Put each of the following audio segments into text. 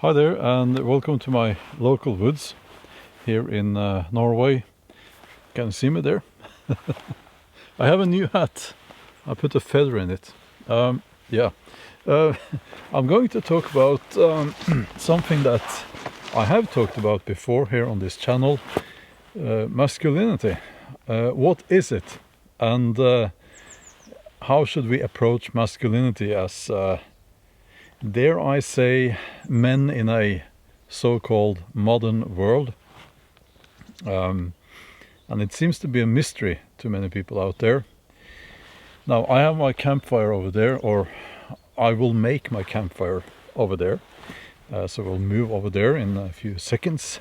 Hi there, and welcome to my local woods here in Norway. Can you see me there? I have a new hat. I put a feather in it. Yeah, I'm going to talk about something that I have talked about before here on this channel. Masculinity. What is it? And how should we approach masculinity as dare I say, men in a so-called modern world. And it seems to be a mystery to many people out there. Now, I have my campfire over there, or I will make my campfire over there. So we'll move over there in a few seconds.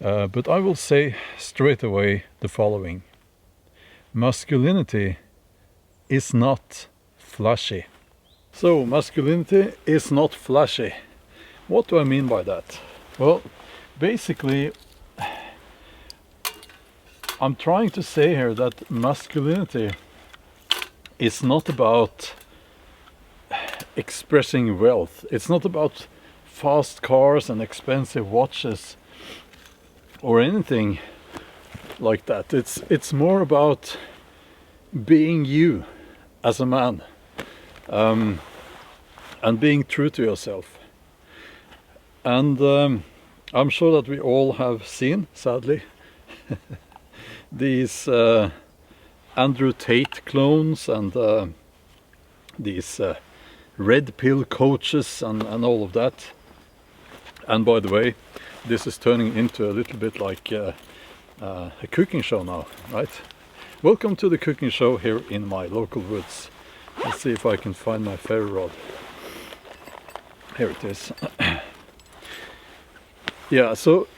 But I will say straight away the following. Masculinity is not flashy. So, masculinity is not flashy. What do I mean by that? Well, basically, I'm trying to say here that masculinity is not about expressing wealth. It's not about fast cars and expensive watches or anything like that. It's more about being you as a man. And being true to yourself. And I'm sure that we all have seen, sadly, these Andrew Tate clones and these red pill coaches and all of that. And by the way, this is turning into a little bit like a cooking show now, right? Welcome to the cooking show here in my local woods. Let's see if I can find my ferro rod. Here it is. Yeah, so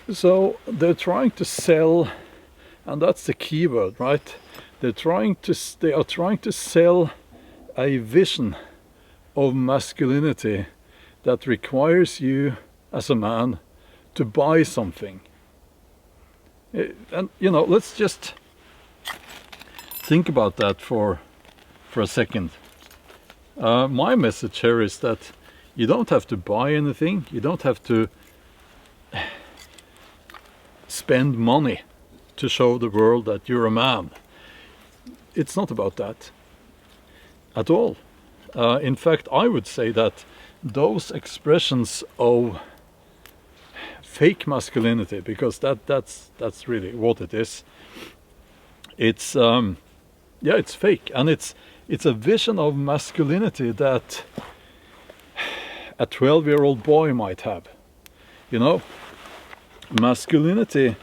they're trying to sell, and that's the key word, right? They are trying to sell a vision of masculinity that requires you as a man to buy something. And you know, let's just think about that for a second. My message here is that you don't have to buy anything. You don't have to spend money to show the world that you're a man. It's not about that at all. In fact, I would say that those expressions of fake masculinity, because that's really what it is. It's it's fake, and it's a vision of masculinity that a 12-year-old boy might have. You know, masculinity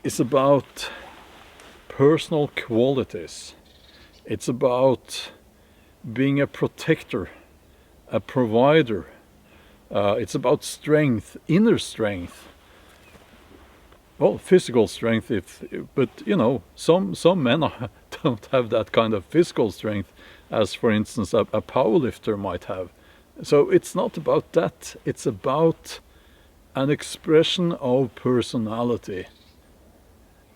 is about personal qualities. It's about being a protector, a provider. It's about strength, inner strength. Well, physical strength, but you know, some men don't have that kind of physical strength, as for instance a powerlifter might have. So it's not about that. It's about an expression of personality.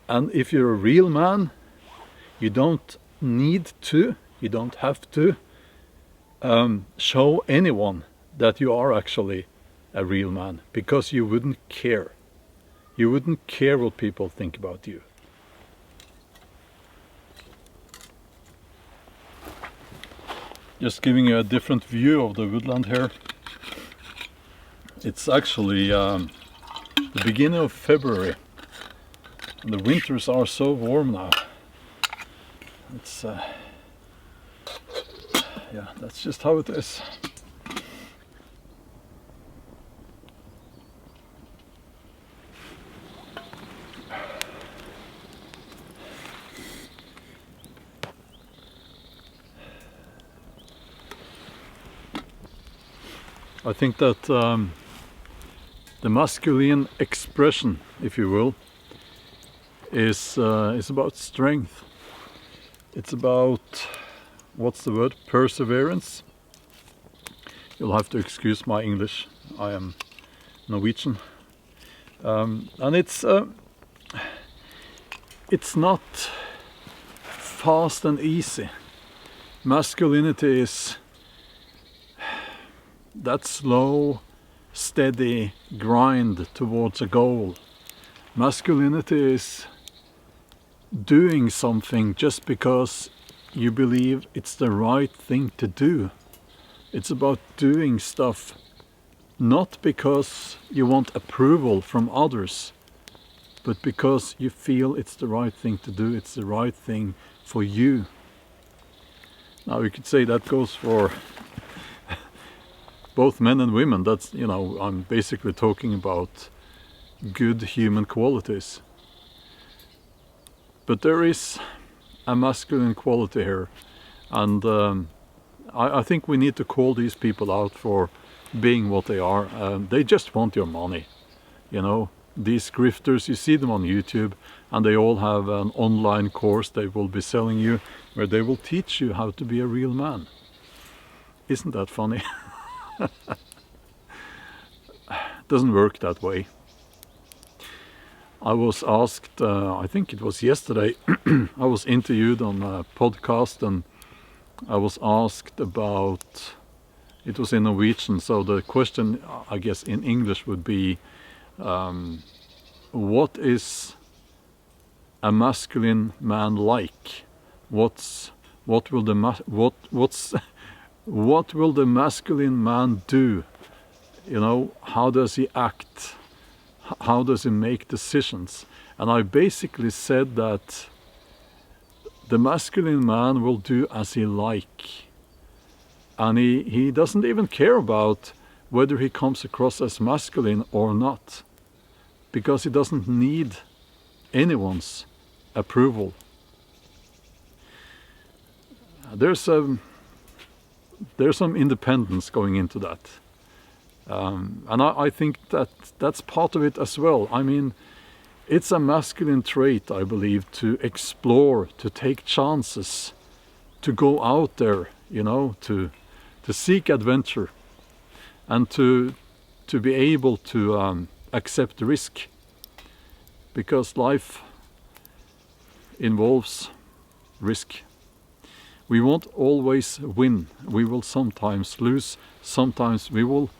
And if you're a real man, you don't need to, you don't have to show anyone that you are actually a real man, because you wouldn't care. You wouldn't care what people think about you. Just giving you a different view of the woodland here. It's actually the beginning of February. And the winters are so warm now. It's yeah, that's just how it is. I think that the masculine expression, if you will, is about strength. It's about, what's the word, perseverance. You'll have to excuse my English. I am Norwegian, and it's not fast and easy. Masculinity is that slow, steady grind towards a goal. Masculinity is doing something just because you believe it's the right thing to do. It's about doing stuff not because you want approval from others, but because you feel it's the right thing to do, it's the right thing for you. Now you could say that goes for both men and women. That's, you know, I'm basically talking about good human qualities. But there is a masculine quality here, and I think we need to call these people out for being what they are. They just want your money, you know. These grifters, you see them on YouTube, and they all have an online course they will be selling you where they will teach you how to be a real man. Isn't that funny? Doesn't work that way. I was asked, I think it was yesterday, I was interviewed on a podcast, and I was asked about, it was in Norwegian, so the question I guess in English would be, what is a masculine man like? What will the masculine man do? You know, how does he act? How does he make decisions? And I basically said that the masculine man will do as he like. And he doesn't even care about whether he comes across as masculine or not, because he doesn't need anyone's approval. There's some independence going into that. And I think that's part of it as well. I mean, it's a masculine trait, I believe, to explore, to take chances, to go out there, you know, to seek adventure, and to be able to accept risk, because life involves risk. We won't always win. We will sometimes lose. Sometimes we will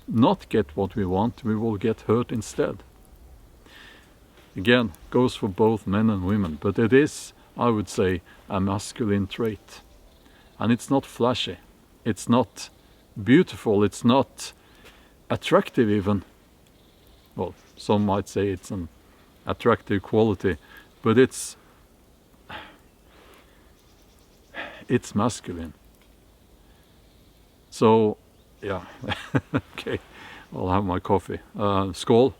not get what we want. We will get hurt instead. Again, goes for both men and women, but it is, I would say, a masculine trait. And it's not flashy. It's not beautiful. It's not attractive even. Well, some might say it's an attractive quality, but it's masculine. So, yeah, okay, I'll have my coffee. Skål,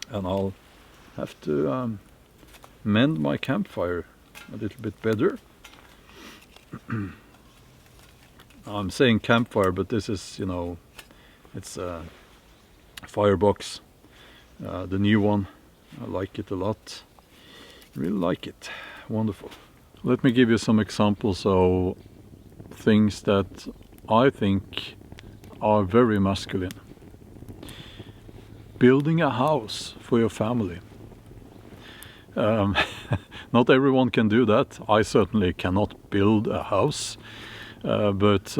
and I'll have to mend my campfire a little bit better. I'm saying campfire, but this is, you know, it's a firebox, the new one. I like it a lot, really like it, wonderful. Let me give you some examples of things that I think are very masculine. Building a house for your family. Not everyone can do that. I certainly cannot build a house, but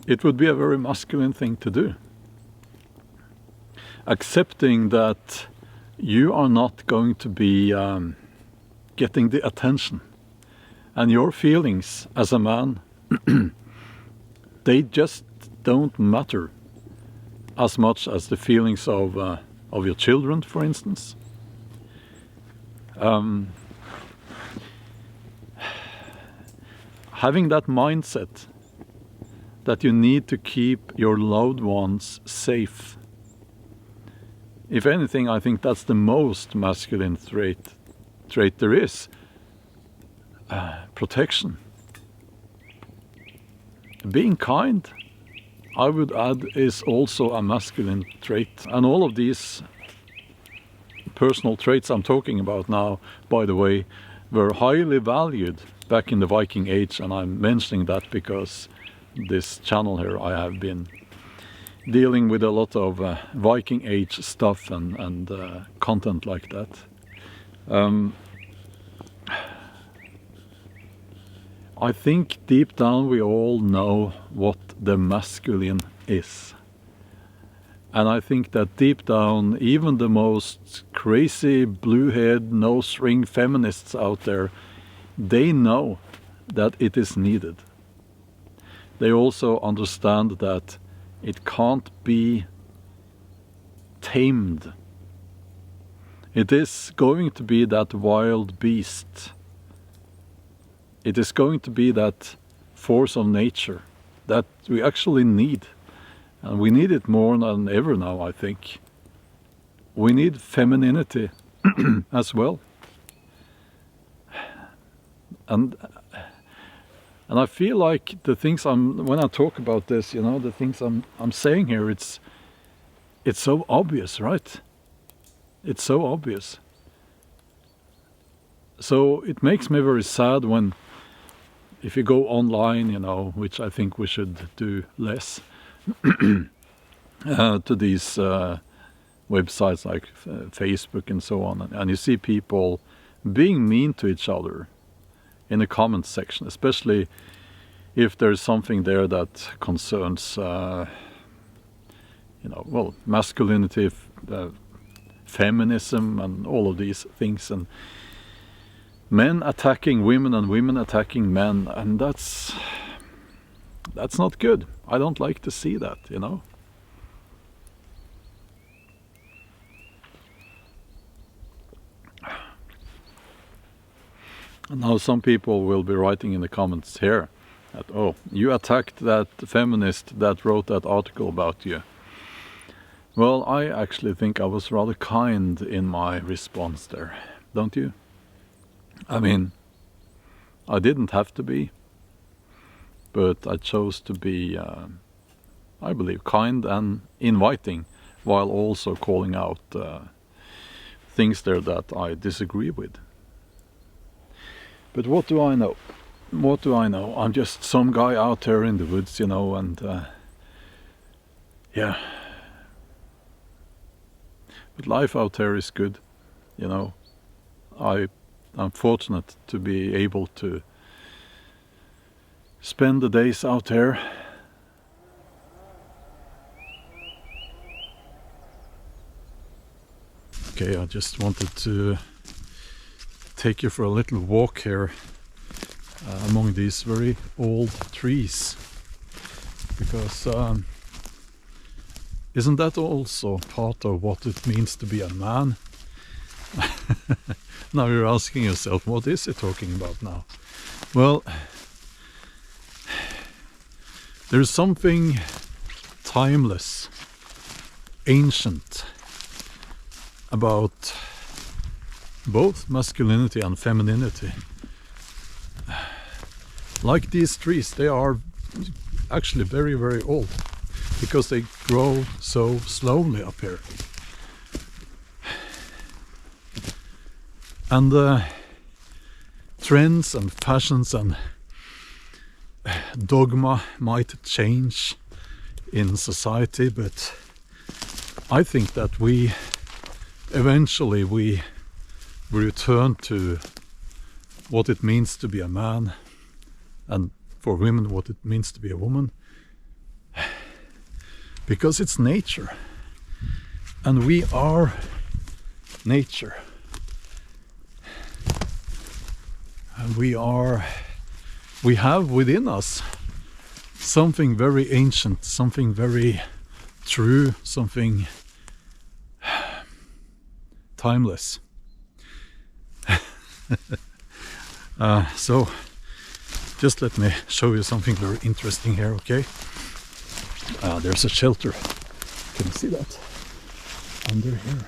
it would be a very masculine thing to do. Accepting that you are not going to be getting the attention, and your feelings as a man, they just don't matter as much as the feelings of your children, for instance. Having that mindset that you need to keep your loved ones safe. If anything, I think that's the most masculine trait there is. Protection. Being kind, I would add, is also a masculine trait. And all of these personal traits I'm talking about now, by the way, were highly valued back in the Viking Age, and I'm mentioning that because this channel here, I have been dealing with a lot of Viking Age stuff and content like that. I think deep down we all know what the masculine is. And I think that deep down, even the most crazy blue-haired nose-ring feminists out there, they know that it is needed. They also understand that it can't be tamed. It is going to be that wild beast. It is going to be that force of nature that we actually need. And we need it more than ever now, I think. We need femininity as well. And I feel like the things when I talk about this, you know, the things I'm saying here, it's so obvious, right? It's so obvious. So it makes me very sad when, if you go online, you know, which I think we should do less, to these websites like Facebook and so on, and you see people being mean to each other in the comments section, especially if there's something there that concerns, you know, well, masculinity, feminism, and all of these things, and men attacking women and women attacking men, and that's not good. I don't like to see that, you know. And now some people will be writing in the comments here that, oh, you attacked that feminist that wrote that article about you. Well, I actually think I was rather kind in my response there, don't you? I mean, I didn't have to be, but I chose to be, I believe, kind and inviting, while also calling out things there that I disagree with. But what do I know? What do I know? I'm just some guy out there in the woods, you know, and yeah. But life out there is good, you know. I'm fortunate to be able to spend the days out there. Okay, I just wanted to take you for a little walk here among these very old trees, because isn't that also part of what it means to be a man? Now you're asking yourself, what is he talking about now? Well, there's something timeless, ancient about both masculinity and femininity. Like these trees, they are actually very, very old, because they grow so slowly up here. And trends and fashions and dogma might change in society, but I think that we eventually return to what it means to be a man, and for women what it means to be a woman, because it's nature, and we are nature. And we have within us something very ancient, something very true, something timeless. So just let me show you something very interesting here, okay? There's a shelter. Can you see that? Under here.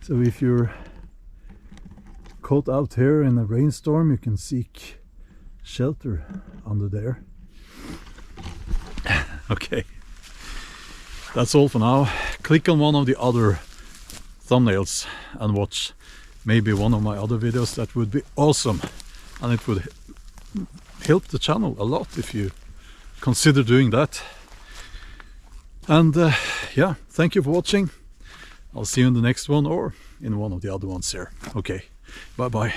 So if you're caught out here in a rainstorm, you can seek shelter under there. Okay, that's all for now. Click on one of the other thumbnails and watch maybe one of my other videos. That would be awesome, and it would help the channel a lot if you consider doing that. And yeah, thank you for watching. I'll see you in the next one, or in one of the other ones here. Okay, bye bye.